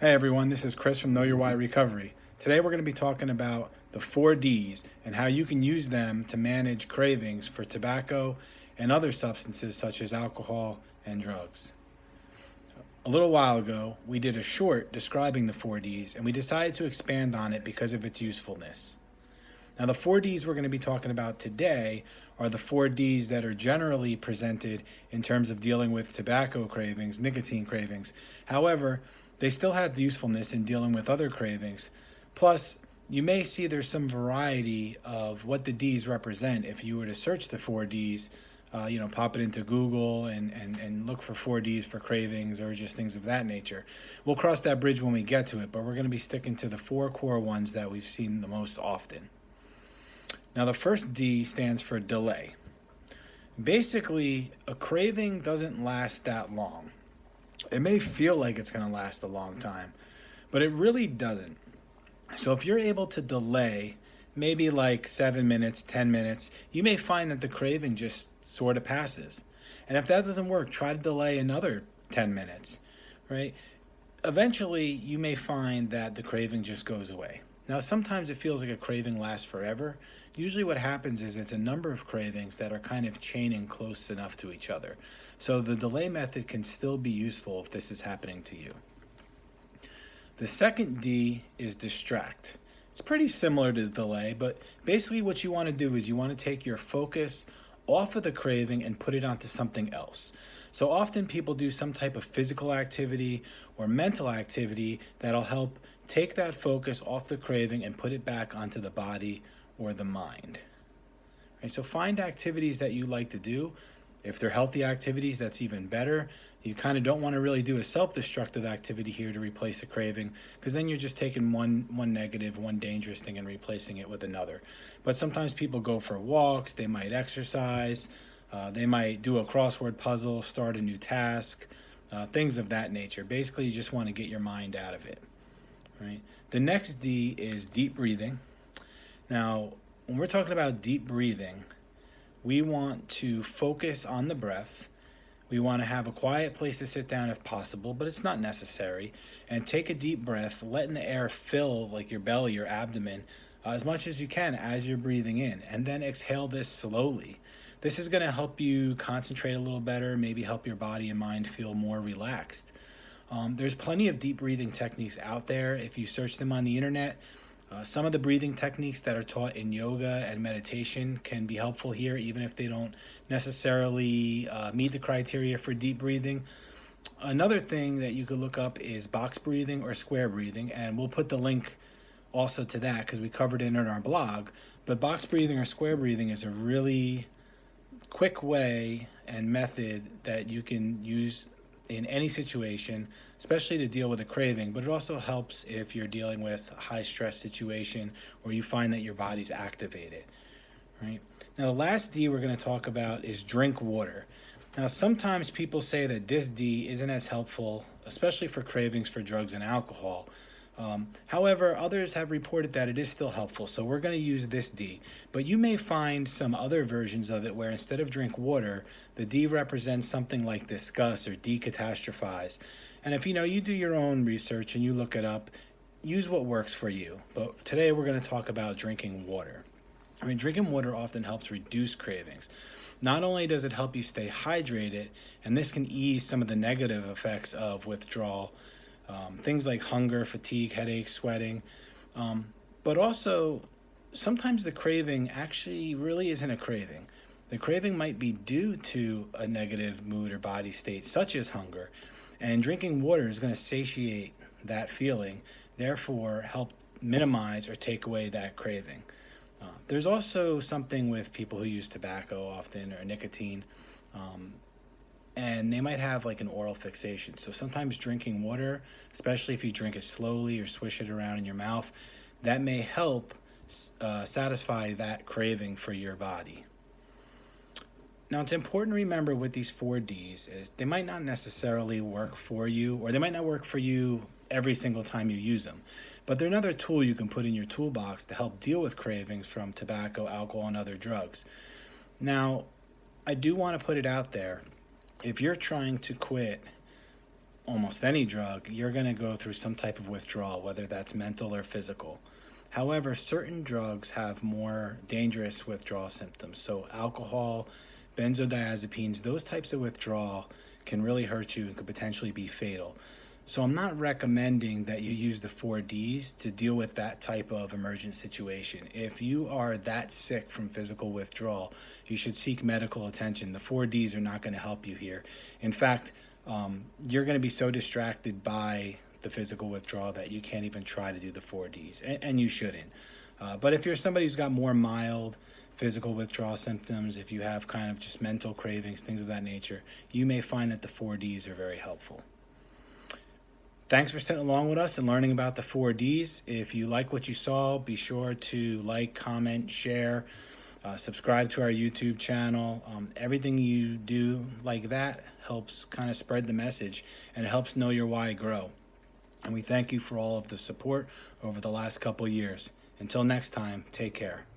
Hey everyone, this is Chris from Know Your Why Recovery. Today we're going to be talking about the 4Ds and how you can use them to manage cravings for tobacco and other substances such as alcohol and drugs. A little while ago, we did a short describing the 4Ds and we decided to expand on it because of its usefulness. Now, the 4Ds we're going to be talking about today are the 4Ds that are generally presented in terms of dealing with tobacco cravings, nicotine cravings. However, they still have usefulness in dealing with other cravings. Plus, you may see there's some variety of what the Ds represent if you were to search the 4Ds, pop it into Google and look for 4Ds for cravings or just things of that nature. We'll cross that bridge when we get to it, but we're going to be sticking to the four core ones that we've seen the most often. Now, the first D stands for delay. Basically, a craving doesn't last that long. It may feel like it's going to last a long time, but it really doesn't. So if you're able to delay maybe like 7 minutes, 10 minutes, you may find that the craving just sort of passes. And if that doesn't work, try to delay another 10 minutes, right? Eventually, you may find that the craving just goes away. Now, sometimes it feels like a craving lasts forever. Usually what happens is it's a number of cravings that are kind of chaining close enough to each other. So the delay method can still be useful if this is happening to you. The second D is distract. It's pretty similar to delay, but basically what you want to do is you want to take your focus off of the craving and put it onto something else. So often people do some type of physical activity or mental activity that'll help take that focus off the craving and put it back onto the body or the mind. Right? So find activities that you like to do. If they're healthy activities, that's even better. You kind of don't want to really do a self-destructive activity here to replace a craving, because then you're just taking one negative, one dangerous thing and replacing it with another. But sometimes people go for walks, they might exercise, they might do a crossword puzzle, start a new task, things of that nature. Basically, you just want to get your mind out of it. Right? The next D is deep breathing. Now, when we're talking about deep breathing, we want to focus on the breath. We want to have a quiet place to sit down if possible, but it's not necessary. And take a deep breath, letting the air fill like your belly, your abdomen, as much as you can as you're breathing in. And then exhale this slowly. This is going to help you concentrate a little better, maybe help your body and mind feel more relaxed. There's plenty of deep breathing techniques out there. If you search them on the internet, some of the breathing techniques that are taught in yoga and meditation can be helpful here, even if they don't necessarily meet the criteria for deep breathing. Another thing that you could look up is box breathing or square breathing, and we'll put the link also to that because we covered it in our blog. But box breathing or square breathing is a really quick way and method that you can use in any situation, especially to deal with a craving, but it also helps if you're dealing with a high stress situation or you find that your body's activated, right? Now, the last D we're going to talk about is drink water. Now, sometimes people say that this D isn't as helpful, especially for cravings for drugs and alcohol. However, others have reported that it is still helpful, so we're going to use this D. But you may find some other versions of it where instead of drink water, the D represents something like discuss or decatastrophize. And if you do your own research and you look it up, use what works for you. But today we're going to talk about drinking water. Drinking water often helps reduce cravings. Not only does it help you stay hydrated, and this can ease some of the negative effects of withdrawal, things like hunger, fatigue, headaches, sweating. But also, sometimes the craving actually really isn't a craving. The craving might be due to a negative mood or body state, such as hunger. And drinking water is going to satiate that feeling, therefore help minimize or take away that craving. There's also something with people who use tobacco often or nicotine. And they might have like an oral fixation. So sometimes drinking water, especially if you drink it slowly or swish it around in your mouth, that may help satisfy that craving for your body. Now, it's important to remember with these 4Ds is they might not necessarily work for you, or they might not work for you every single time you use them. But they're another tool you can put in your toolbox to help deal with cravings from tobacco, alcohol, and other drugs. Now, I do want to put it out there. If you're trying to quit almost any drug, you're going to go through some type of withdrawal, whether that's mental or physical. However, certain drugs have more dangerous withdrawal symptoms. So, alcohol, benzodiazepines, those types of withdrawal can really hurt you and could potentially be fatal. So, I'm not recommending that you use the 4Ds to deal with that type of emergent situation. If you are that sick from physical withdrawal, you should seek medical attention. The 4Ds are not going to help you here. In fact, you're going to be so distracted by the physical withdrawal that you can't even try to do the 4Ds, and you shouldn't. But if you're somebody who's got more mild physical withdrawal symptoms, if you have kind of just mental cravings, things of that nature, you may find that the 4Ds are very helpful. Thanks for sitting along with us and learning about the 4Ds. If you like what you saw, be sure to like, comment, share, subscribe to our YouTube channel. Everything you do like that helps kind of spread the message, and it helps Know Your Why grow. And we thank you for all of the support over the last couple years. Until next time, take care.